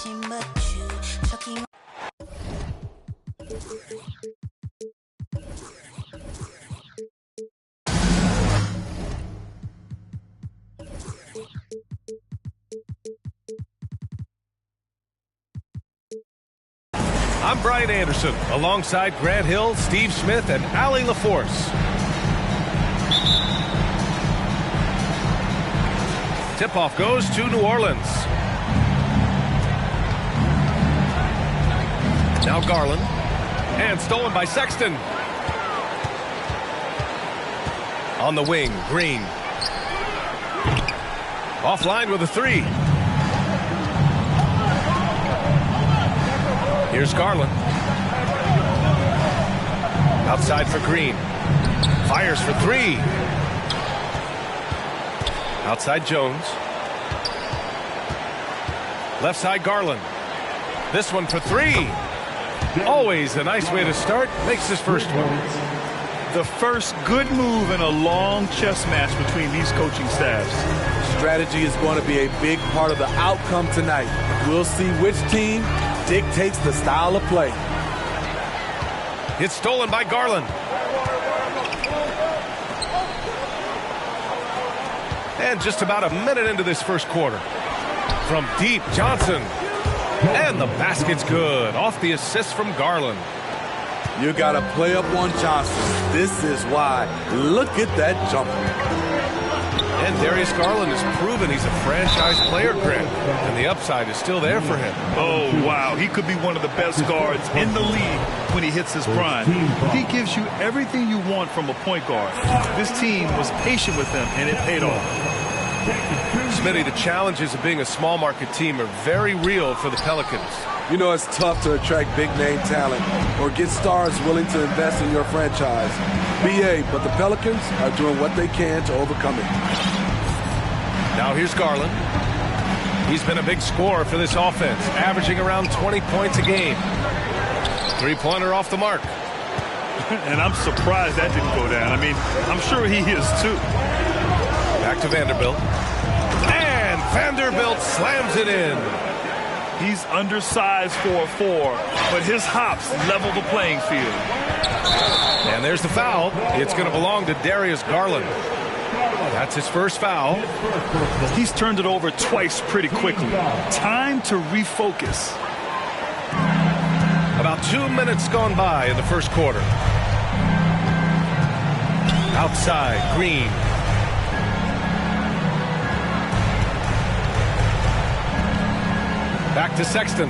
nothing but you talking. I'm Brian Anderson, alongside Grant Hill, Steve Smith, and Allie LaForce. Tip-off goes to New Orleans. Now Garland. And stolen by Sexton. On the wing, Green. Offline with a three. Here's Garland. Outside for Green. Fires for three. Outside Jones. Left side Garland. This one for three. Always a nice way to start. Makes his first one. The first good move in a long chess match between these coaching staffs. Strategy is going to be a big part of the outcome tonight. We'll see which team dictates the style of play. It's stolen by Garland. And just about a minute into this first quarter. From deep, Johnson. And the basket's good. Off the assist from Garland. You got to play up on Johnson. This is why. Look at that jumper. And Darius Garland has proven he's a franchise player, Grant. And the upside is still there for him. Oh, wow. He could be one of the best guards in the league when he hits his prime. He gives you everything you want from a point guard. This team was patient with him, and it paid off. Smitty, the challenges of being a small market team are very real for the Pelicans. You know, it's tough to attract big name talent or get stars willing to invest in your franchise. BA, but the Pelicans are doing what they can to overcome it. Now here's Garland. He's been a big scorer for this offense, averaging around 20 points a game. Three-pointer off the mark. And I'm surprised that didn't go down. I mean, I'm sure he is too. Back to Vanderbilt. And Vanderbilt slams it in. He's undersized for a 4, but his hops level the playing field. And there's the foul. It's going to belong to Darius Garland. That's his first foul. He's turned it over twice pretty quickly. Time to refocus. About 2 minutes gone by in the first quarter. Outside, Green. Back to Sexton.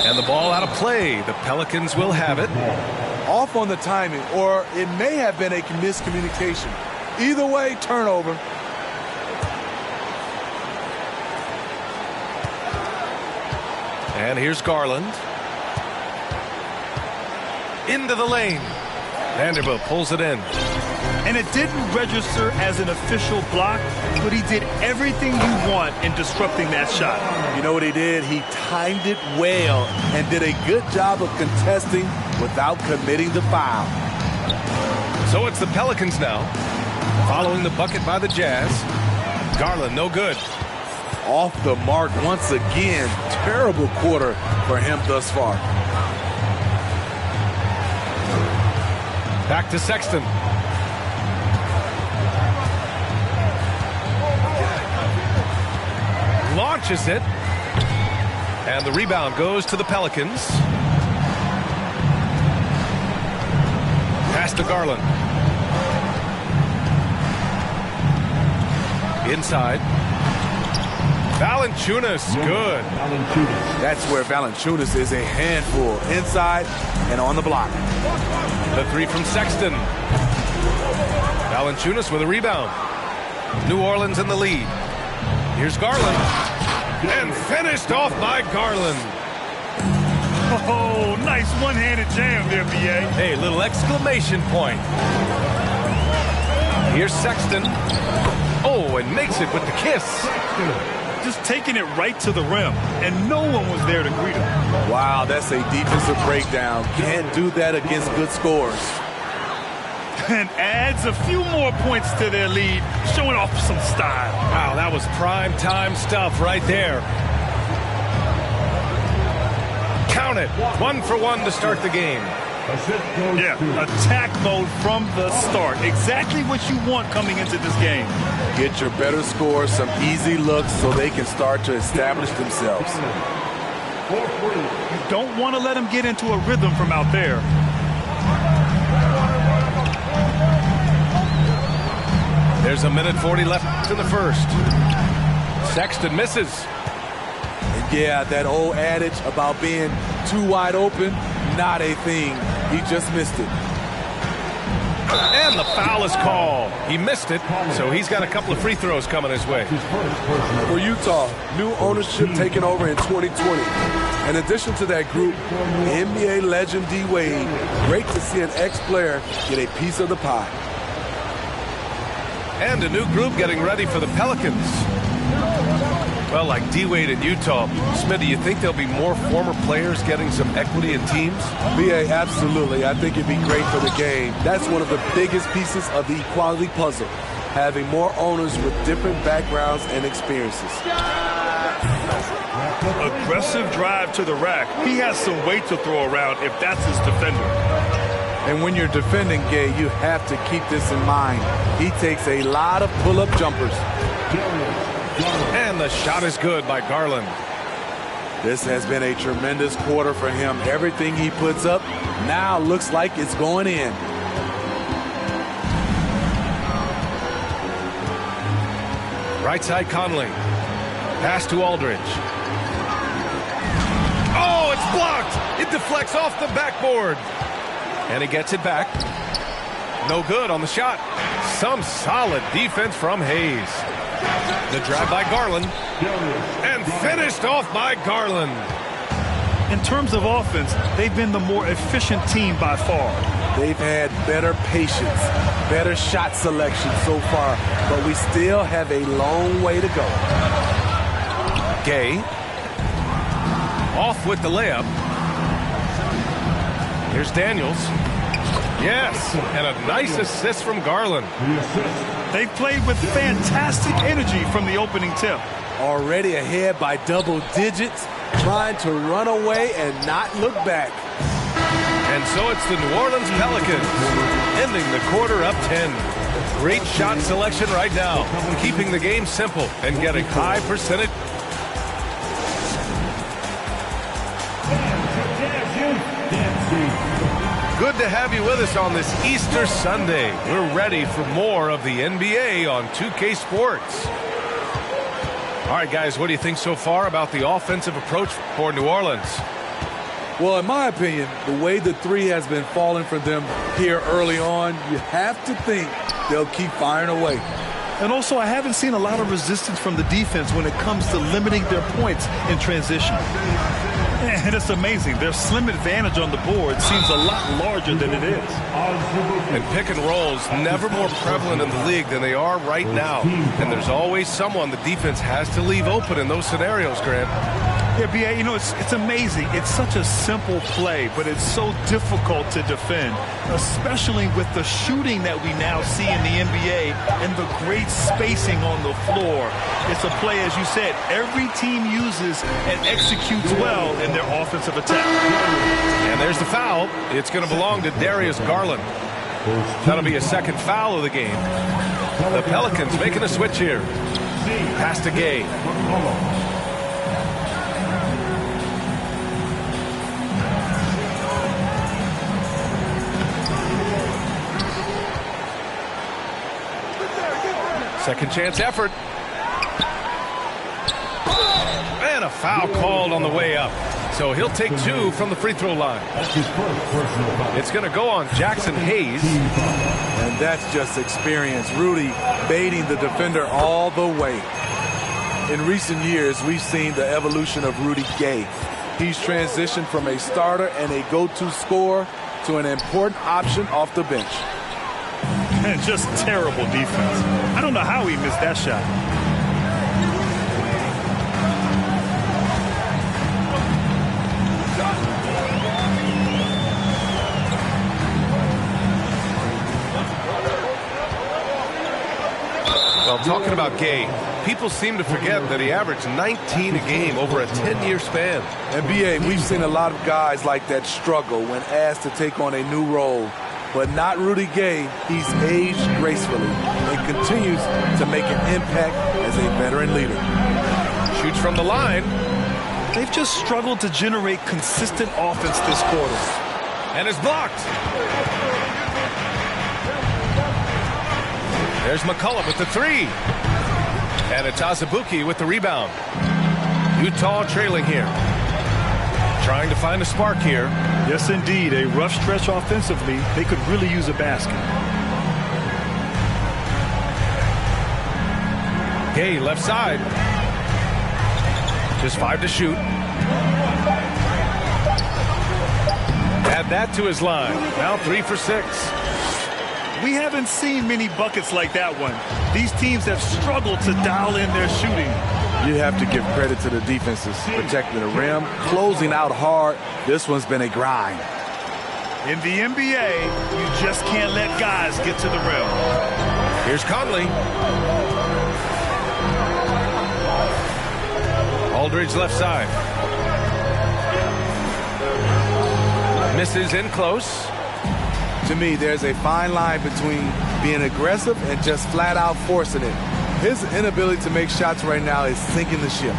And the ball out of play. The Pelicans will have it. Off on the timing, or it may have been a miscommunication. Either way, turnover. And here's Garland. Into the lane. Vanderbilt pulls it in. And it didn't register as an official block, but he did everything you want in disrupting that shot. You know what he did? He timed it well and did a good job of contesting without committing the foul. So it's the Pelicans now, following the bucket by the Jazz. Garland, no good. Off the mark once again. Terrible quarter for him thus far. Back to Sexton. Launches it. And the rebound goes to the Pelicans. Pass to Garland. Inside. Valanciunas, good. That's where Valanciunas is a handful. Inside and on the block. The three from Sexton. Valanciunas with a rebound. New Orleans in the lead. Here's Garland. And finished off by Garland. Oh, nice one-handed jam there, B.A. Hey, little exclamation point. Here's Sexton. Oh, and makes it with the kiss. Just taking it right to the rim, and no one was there to greet him. Wow, that's a defensive breakdown. Can't do that against good scores. And adds a few more points to their lead, showing off some style. Wow, that was prime time stuff right there. Count it. 1 for 1 to start the game. Yeah, attack mode from the start. Exactly what you want coming into this game. Get your better scores, some easy looks so they can start to establish themselves. You don't want to let them get into a rhythm from out there. There's a minute 40 left in the first. Sexton misses. And yeah, that old adage about being too wide open, not a thing. He just missed it. And the foul is called. He missed it, so he's got a couple of free throws coming his way. For Utah, new ownership taking over in 2020. In addition to that group, NBA legend D-Wade, great to see an ex-player get a piece of the pie. And a new group getting ready for the Pelicans. Well, like D-Wade in Utah, Smith, do you think there'll be more former players getting some equity in teams? BA, absolutely. I think it'd be great for the game. That's one of the biggest pieces of the equality puzzle, having more owners with different backgrounds and experiences. Aggressive drive to the rack. He has some weight to throw around if that's his defender. And when you're defending Gay, you have to keep this in mind. He takes a lot of pull-up jumpers. And the shot is good by Garland. This has been a tremendous quarter for him. Everything he puts up now looks like it's going in. Right side Conley. Pass to Aldridge. Oh, it's blocked. It deflects off the backboard. And he gets it back. No good on the shot. Some solid defense from Hayes. The drive by Garland. And finished off by Garland. In terms of offense, they've been the more efficient team by far. They've had better patience, better shot selection so far, but we still have a long way to go. Gay. Off with the layup. Here's Daniels. Yes, and a nice assist from Garland. They've played with fantastic energy from the opening tip. Already ahead by double digits, trying to run away and not look back. And so it's the New Orleans Pelicans, ending the quarter up 10. Great shot selection right now, keeping the game simple and getting high percentage. Good to have you with us on this Easter Sunday. We're ready for more of the NBA on 2K Sports. All right, guys, what do you think so far about the offensive approach for New Orleans? Well, in my opinion, the way the three has been falling for them here early on, you have to think they'll keep firing away. And also, I haven't seen a lot of resistance from the defense when it comes to limiting their points in transition. And it's amazing. Their slim advantage on the board seems a lot larger than it is. And pick and rolls never more prevalent in the league than they are right now. And there's always someone the defense has to leave open in those scenarios, Grant. Yeah, B.A., you know, it's amazing. It's such a simple play, but it's so difficult to defend, especially with the shooting that we now see in the NBA and the great spacing on the floor. It's a play, as you said, every team uses and executes well in their offensive attack. And there's the foul. It's going to belong to Darius Garland. That'll be a second foul of the game. The Pelicans making a switch here. Pass to Gay. Second chance effort. And a foul called on the way up. So he'll take two from the free throw line. It's going to go on Jackson Hayes. And that's just experience. Rudy baiting the defender all the way. In recent years, we've seen the evolution of Rudy Gay. He's transitioned from a starter and a go-to scorer to an important option off the bench. And just terrible defense. I don't know how he missed that shot. talking about Gay, people seem to forget that he averaged 19 a game over a 10-year span. And B.A., we've seen a lot of guys like that struggle when asked to take on a new role. But not Rudy Gay. He's aged gracefully and continues to make an impact as a veteran leader. Shoots from the line. They've just struggled to generate consistent offense this quarter. And is blocked. There's McCullough with the three. And it's Azubuike with the rebound. Utah trailing here. Trying to find a spark here. Yes, indeed. A rough stretch offensively. They could really use a basket. Gay left side. Just 5 to shoot. Add that to his line. Now 3 for 6. We haven't seen many buckets like that one. These teams have struggled to dial in their shooting. You have to give credit to the defenses, protecting the rim, closing out hard. This one's been a grind. In the NBA, you just can't let guys get to the rim. Here's Conley. Aldridge left side. Misses in close. To me, there's a fine line between being aggressive and just flat out forcing it. His inability to make shots right now is sinking the ship.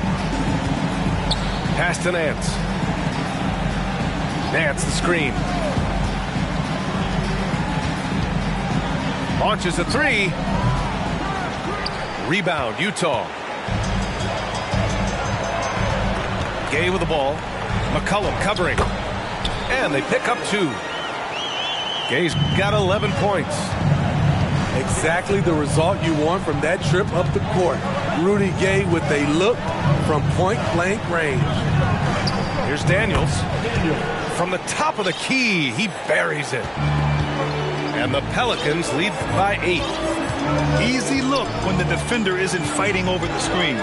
Pass to Nance. Nance the screen. Launches a three. Rebound, Utah. Gay with the ball. McCullough covering. And they pick up 2. Gay's got 11 points. Exactly the result you want from that trip up the court. Rudy Gay with a look from point-blank range. Here's Daniels. From the top of the key, he buries it. And the Pelicans lead by 8. Easy look when the defender isn't fighting over the screen.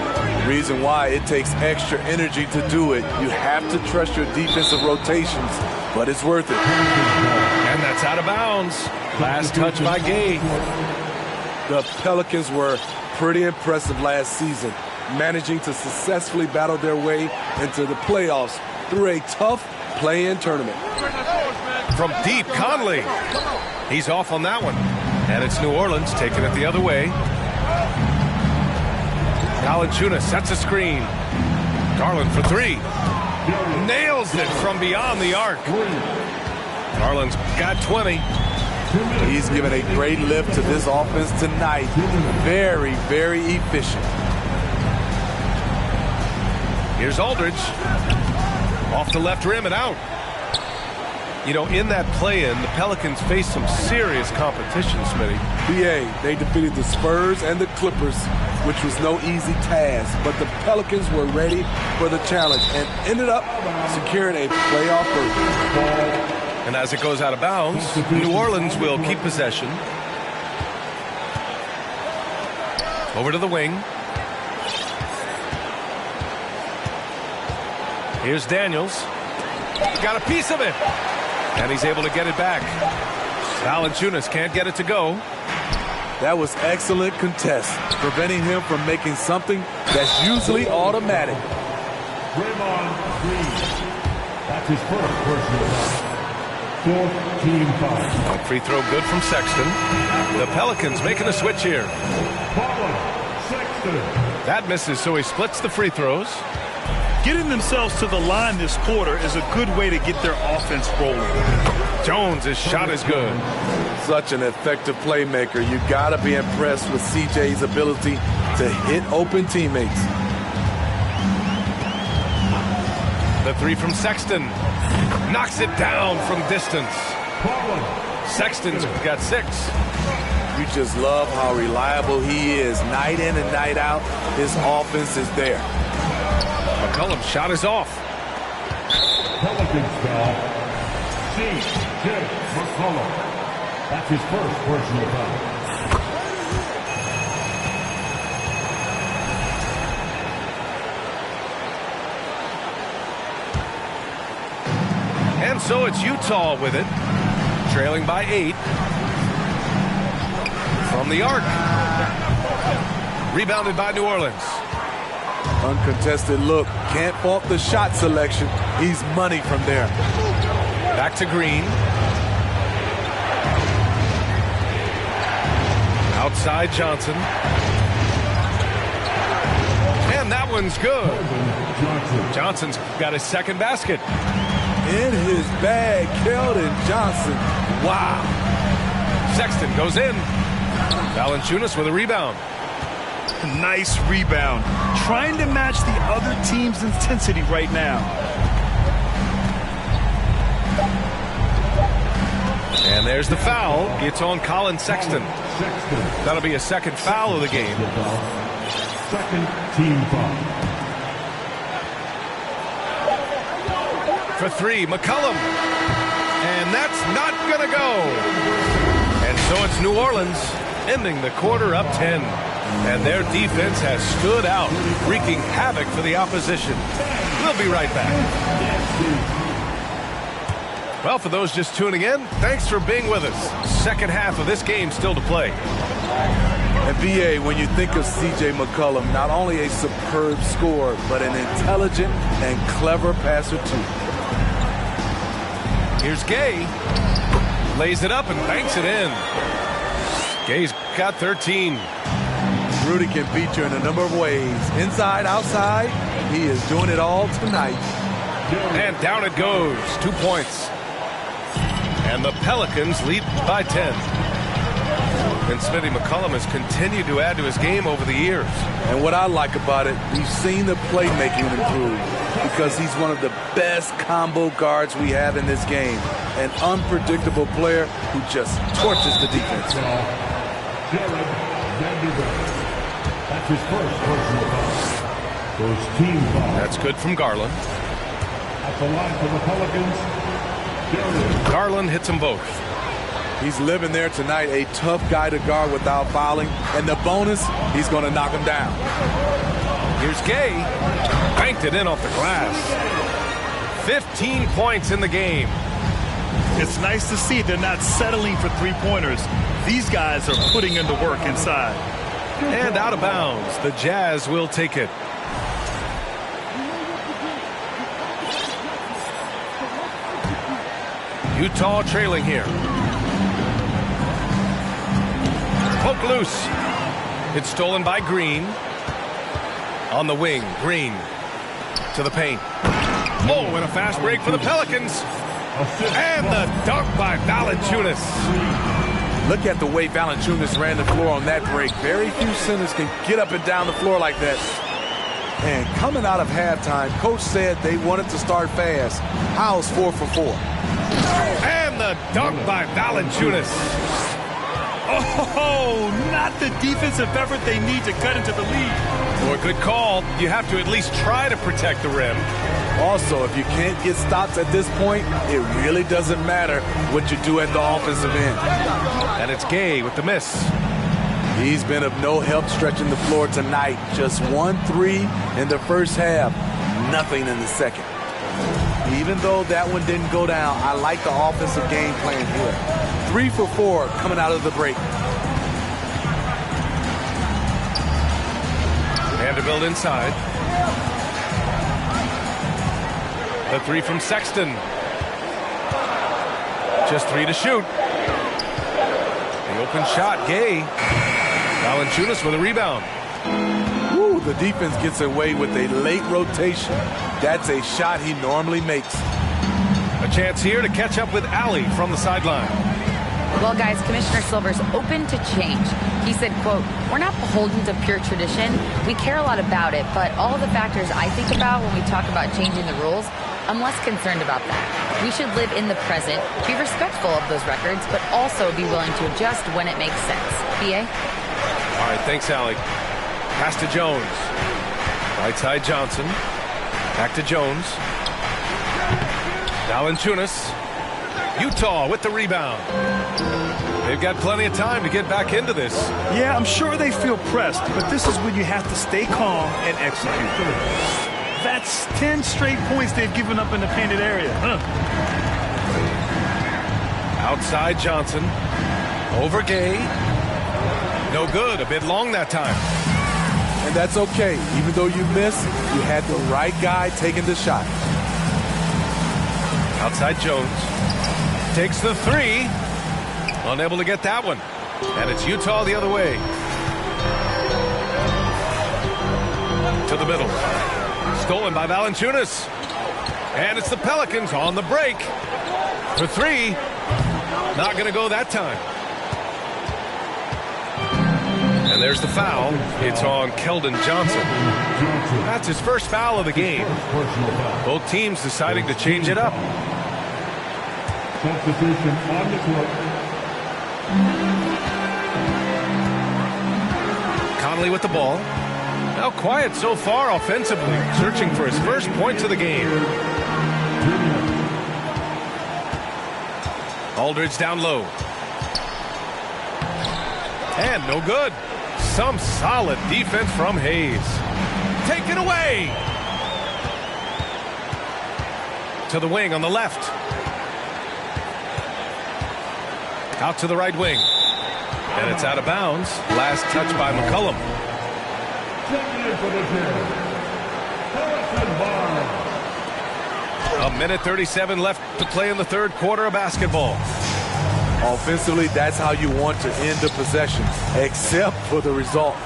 Reason why it takes extra energy to do it. You have to trust your defensive rotations, but it's worth it. And that's out of bounds. Last touch by Gay. The Pelicans were pretty impressive last season, managing to successfully battle their way into the playoffs through a tough play-in tournament. From deep, Conley. He's off on that one. And it's New Orleans taking it the other way. Valanciunas sets a screen. Garland for 3. Nails it from beyond the arc. Garland's got 20. He's given a great lift to this offense tonight. Very, very efficient. Here's Aldridge. Off the left rim and out. You know, in that play-in, the Pelicans faced some serious competition, Smitty. BA, they defeated the Spurs and the Clippers, which was no easy task. But the Pelicans were ready for the challenge and ended up securing a playoff berth. And as it goes out of bounds, New Orleans will keep possession. Over to the wing. Here's Daniels. Got a piece of it. And he's able to get it back. Valanciunas can't get it to go. That was excellent contest, preventing him from making something that's usually automatic. Draymond Green. That's his first personal foul. 4-team foul. Free throw good from Sexton. The Pelicans making a switch here. Sexton. That misses, so he splits the free throws. Getting themselves to the line this quarter is a good way to get their offense rolling. Jones, his shot is good. Such an effective playmaker. You got to be impressed with CJ's ability to hit open teammates. The 3 from Sexton. Knocks it down from distance. Sexton's got 6. You just love how reliable he is. Night in and night out, his offense is there. McCollum's shot is off. Pelicans foul. C.J. McCollum. That's his first personal foul. And so it's Utah with it, trailing by 8. From the arc. Rebounded by New Orleans. Uncontested look. Can't fault the shot selection. He's money from there. Back to Green. Outside Johnson. And that one's good. Johnson's got his second basket. In his bag, Keldon Johnson. Wow. Sexton goes in. Valanciunas with a rebound. Nice rebound. Trying to match the other team's intensity right now. And there's the foul. It's on Colin Sexton. That'll be a second foul of the game. Second team foul. For three, McCollum. And that's not going to go. And so it's New Orleans ending the quarter up 10. And their defense has stood out, wreaking havoc for the opposition. We'll be right back. Well, for those just tuning in, thanks for being with us. Second half of this game still to play. And BA, when you think of C.J. McCollum, not only a superb scorer, but an intelligent and clever passer, too. Here's Gay. Lays it up and banks it in. Gay's got 13. Rudy can beat you in a number of ways. Inside, outside, he is doing it all tonight. And down it goes. 2 points. And the Pelicans lead by 10. And Smitty, McCollum has continued to add to his game over the years. And what I like about it, we've seen the playmaking improve because he's one of the best combo guards we have in this game. An unpredictable player who just torches the defense. That's his first personal foul. First team foul. That's good from Garland. At the line for the Pelicans, Garland hits them both. He's living there tonight, a tough guy to guard without fouling. And the bonus, he's going to knock him down. Here's Gay. Banked it in off the glass. 15 points in the game. It's nice to see they're not settling for three-pointers. These guys are putting in the work inside. And out of bounds. The Jazz will take it. Utah trailing here. Poke loose. It's stolen by Green. On the wing, Green to the paint. Oh, and a fast break for the Pelicans. And the dunk by Valanciunas. Look at the way Valanciunas ran the floor on that break. Very few centers can get up and down the floor like that. And coming out of halftime, Coach said they wanted to start fast. How's 4 for 4? And the dunk by Valanciunas. Oh, not the defensive effort they need to cut into the lead. Well, good call. You have to at least try to protect the rim. Also, if you can't get stops at this point, it really doesn't matter what you do at the offensive end. And it's Gay with the miss. He's been of no help stretching the floor tonight. Just 1-3 in the first half. Nothing in the second. Even though that one didn't go down, I like the offensive game plan here. 3 for 4 coming out of the break. Vanderbilt inside. The three from Sexton. Just 3 to shoot. The open shot, Gay. Valanciunas with a rebound. Woo, the defense gets away with a late rotation. That's a shot he normally makes. A chance here to catch up with Allie from the sideline. Well, guys, Commissioner Silver's open to change. He said, quote, "We're not beholden to pure tradition. We care a lot about it, but all of the factors I think about when we talk about changing the rules, I'm less concerned about that. We should live in the present, be respectful of those records, but also be willing to adjust when it makes sense." BA? All right, thanks, Allie. Pass to Jones. Right side Johnson. Back to Jones. Valanciunas. Utah with the rebound. They've got plenty of time to get back into this. Yeah, I'm sure they feel pressed, but this is when you have to stay calm and execute. That's 10 straight points they've given up in the painted area. Outside Johnson. Over Gay. No good. A bit long that time. And that's okay. Even though you missed, you had the right guy taking the shot. Outside Jones. Takes the three. Unable to get that one. And it's Utah the other way. To the middle. Stolen by Valanciunas. And it's the Pelicans on the break. For three. Not going to go that time. And there's the foul. It's on Keldon Johnson. That's his first foul of the game. Both teams deciding to change it up. Substitution on the court. Conley with the ball. Now quiet so far offensively, searching for his first points of the game. Aldridge down low. And no good. Some solid defense from Hayes. Taken away. To the wing on the left. Out to the right wing. And it's out of bounds. Last touch by McCollum. A minute 37 left to play in the third quarter of basketball. Offensively, that's how you want to end the possession, except for the result.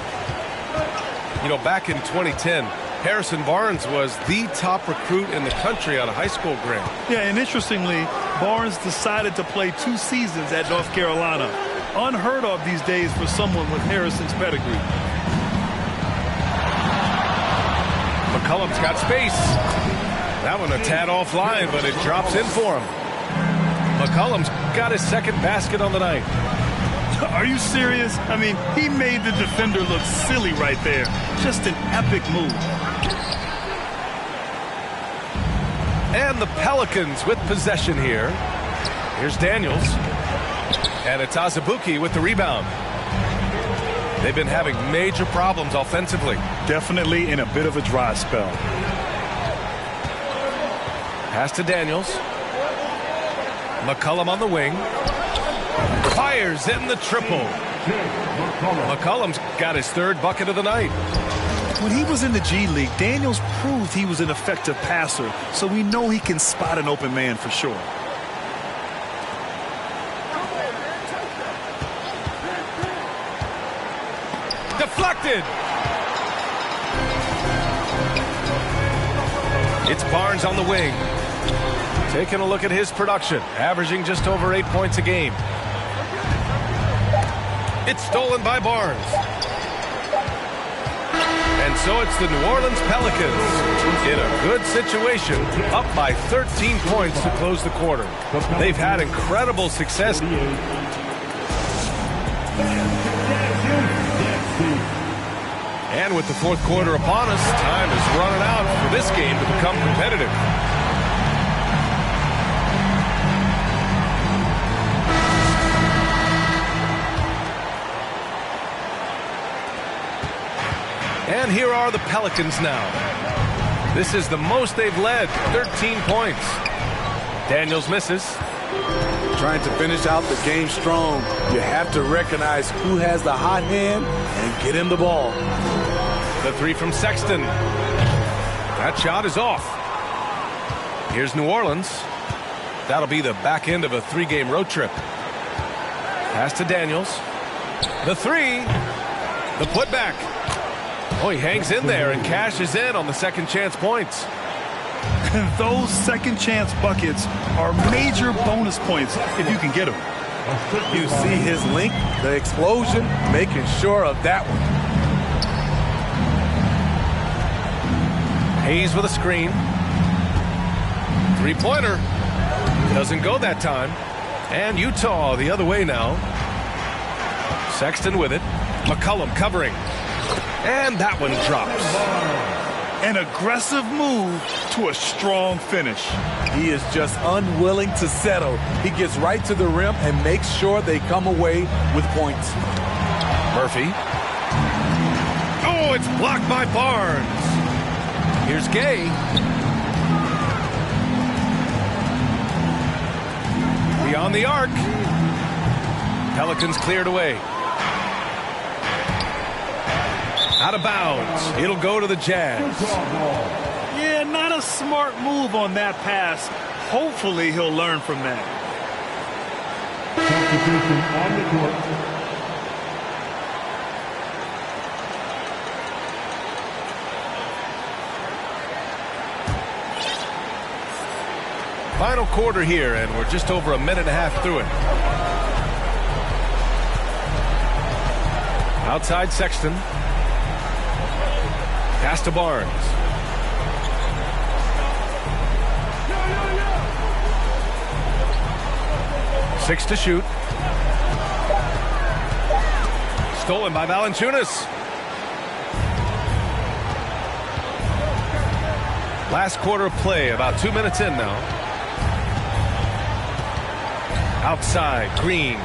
You know, back in 2010, Harrison Barnes was the top recruit in the country out of high school, Grant. Yeah, and interestingly, Barnes decided to play 2 seasons at North Carolina. Unheard of these days for someone with Harrison's pedigree. McCollum's got space. That one a tad offline, but it drops in for him. McCollum's got his second basket on the night. Are you serious? I mean, he made the defender look silly right there. Just an epic move. And the Pelicans with possession here. Here's Daniels. And it's Azubuike with the rebound. They've been having major problems offensively. Definitely in a bit of a dry spell. Pass to Daniels. McCollum on the wing. Fires in the triple. McCollum's got his third bucket of the night. When he was in the G League, Daniels proved he was an effective passer, so we know he can spot an open man for sure. Deflected. It's Barnes on the wing. Taking a look at his production, averaging just over 8 points a game. It's stolen by Barnes. And so it's the New Orleans Pelicans in a good situation, up by 13 points to close the quarter. They've had incredible success. And with the fourth quarter upon us, time is running out for this game to become competitive. And here are the Pelicans now. This is the most they've led, 13 points. Daniels misses. Trying to finish out the game strong, you have to recognize who has the hot hand and get him the ball. The three from Sexton. That shot is off. Here's New Orleans. That'll be the back end of a 3-game road trip. Pass to Daniels. The three. The putback. Oh, he hangs in there and cashes in on the second chance points. Those second chance buckets are major bonus points if you can get them. You see his link, the explosion, making sure of that one. Hayes with a screen. Three-pointer. Doesn't go that time. And Utah the other way now. Sexton with it. McCollum covering. And that one drops. An aggressive move to a strong finish. He is just unwilling to settle. He gets right to the rim and makes sure they come away with points. Murphy. Oh, it's blocked by Barnes. Here's Gay. Beyond the arc. Pelicans cleared away. Out of bounds. It'll go to the Jazz. Yeah, not a smart move on that pass. Hopefully he'll learn from that. Substitution on the court. Final quarter here, and we're just over a minute and a half through it. Outside Sexton. Pass to Barnes. Six to shoot. Stolen by Valanciunas. Last quarter of play, about 2 minutes in now. Outside, Green.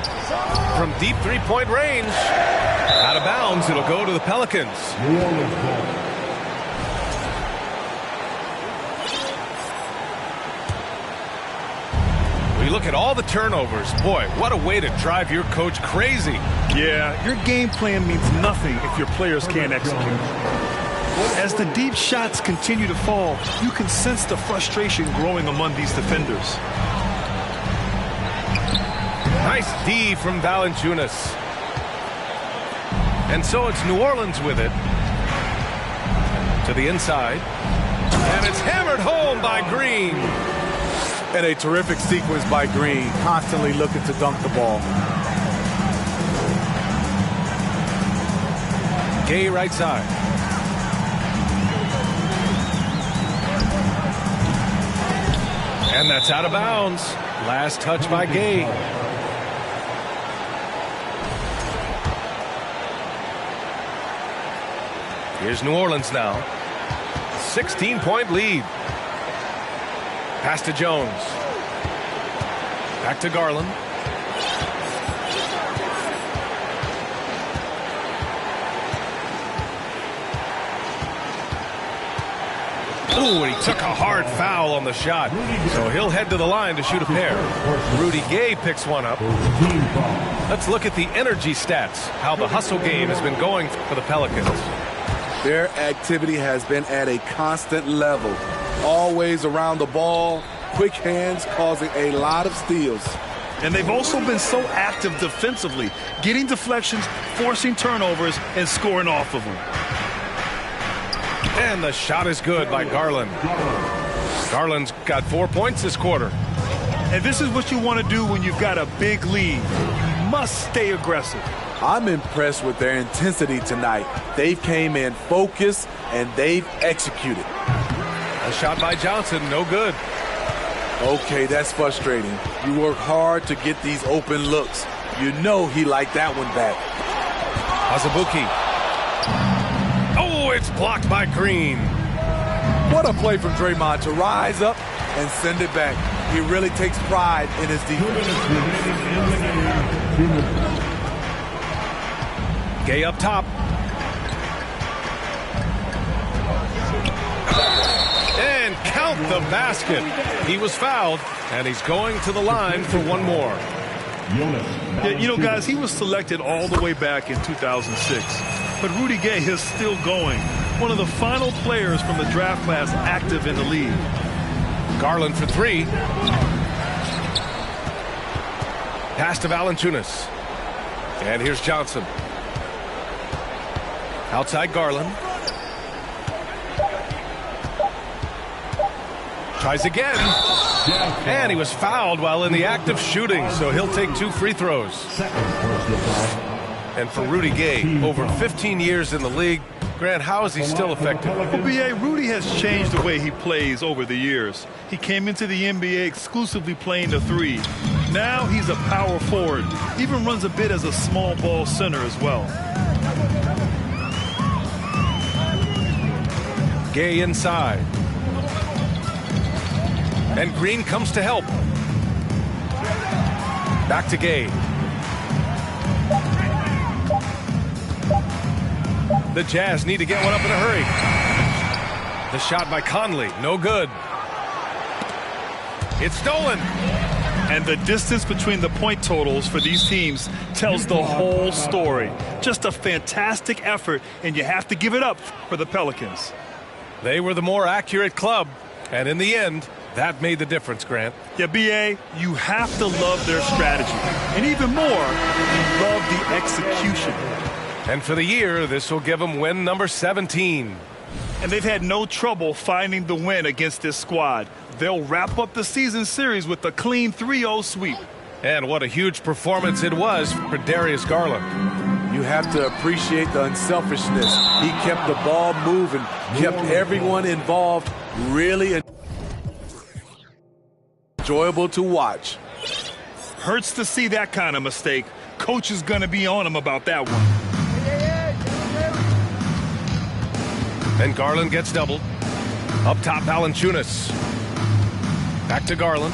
From deep three-point range. Out of bounds, it'll go to the Pelicans. New Orleans ball. We look at all the turnovers. Boy, what a way to drive your coach crazy. Yeah, your game plan means nothing if your players can't execute. As the deep shots continue to fall, you can sense the frustration growing among these defenders. Nice D from Valanciunas. And so it's New Orleans with it. To the inside. And it's hammered home by Green. And a terrific sequence by Green, constantly looking to dunk the ball. Gay right side. And that's out of bounds. Last touch by Gay. Here's New Orleans now. 16-point lead. Pass to Jones. Back to Garland. Ooh, and he took a hard foul on the shot. So he'll head to the line to shoot a pair. Rudy Gay picks one up. Let's look at the energy stats, how the hustle game has been going for the Pelicans. Their activity has been at a constant level. Always around the ball, quick hands causing a lot of steals. And they've also been so active defensively, getting deflections, forcing turnovers, and scoring off of them. And the shot is good by Garland. Garland's got 4 points this quarter. And this is what you want to do when you've got a big lead. You must stay aggressive. I'm impressed with their intensity tonight. They've came in focused, and they've executed. A shot by Johnson, no good. Okay, that's frustrating. You work hard to get these open looks. You know he liked that one back. Azubuike. Oh, it's blocked by Green. What a play from Draymond to rise up and send it back. He really takes pride in his defense. Gay up top. And count the basket. He was fouled, and he's going to the line for one more. Yeah, you know, guys, he was selected all the way back in 2006. But Rudy Gay is still going. One of the final players from the draft class active in the league. Garland for three. Pass to Valanciunas. And here's Johnson. Outside Garland. Tries again. And he was fouled while in the act of shooting, so he'll take 2 free throws. And for Rudy Gay, over 15 years in the league, Grant, how is he still effective? Well, B.A., Rudy has changed the way he plays over the years. He came into the NBA exclusively playing the three. Now he's a power forward, even runs a bit as a small ball center as well. Gay inside. And Green comes to help. Back to Gay. The Jazz need to get one up in a hurry. The shot by Conley, no good. It's stolen. And the distance between the point totals for these teams tells the whole story. Just a fantastic effort, and you have to give it up for the Pelicans. They were the more accurate club, and in the end, that made the difference, Grant. Yeah, B.A., you have to love their strategy. And even more, you love the execution. And for the year, this will give them win number 17. And they've had no trouble finding the win against this squad. They'll wrap up the season series with a clean 3-0 sweep. And what a huge performance it was for Darius Garland. You have to appreciate the unselfishness. He kept the ball moving, kept everyone involved, really enjoyable to watch. Hurts to see that kind of mistake. Coach is going to be on him about that one. And Garland gets doubled. Up top, Valanciunas. Back to Garland.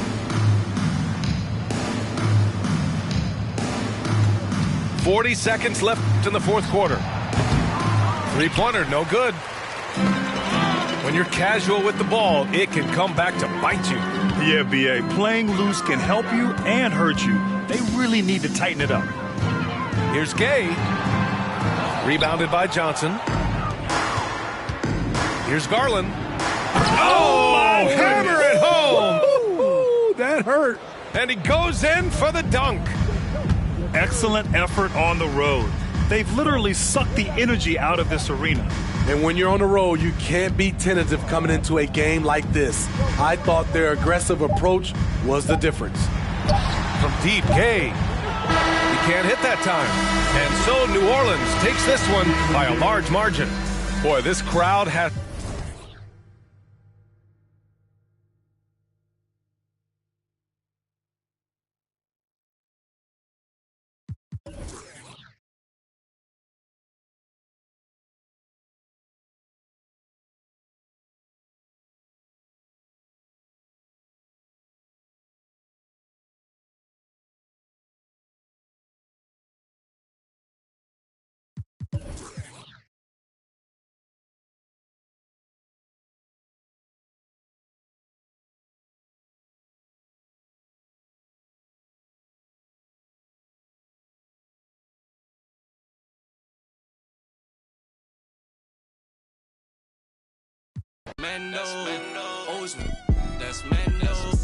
"40 seconds left in the fourth quarter. Three-pointer, no good. When you're casual with the ball, it can come back to bite you. Yeah, B.A., playing loose can help you and hurt you. They really need to tighten it up. Here's Gay. Rebounded by Johnson. Here's Garland. Oh, hammer it home! Ooh, that hurt. And he goes in for the dunk. Excellent effort on the road. They've literally sucked the energy out of this arena. And when you're on the road, you can't be tentative coming into a game like this. I thought their aggressive approach was the difference. From deep, Gay. He can't hit that time. And so New Orleans takes this one by a large margin. Boy, this crowd has... Mando, always that's Mando.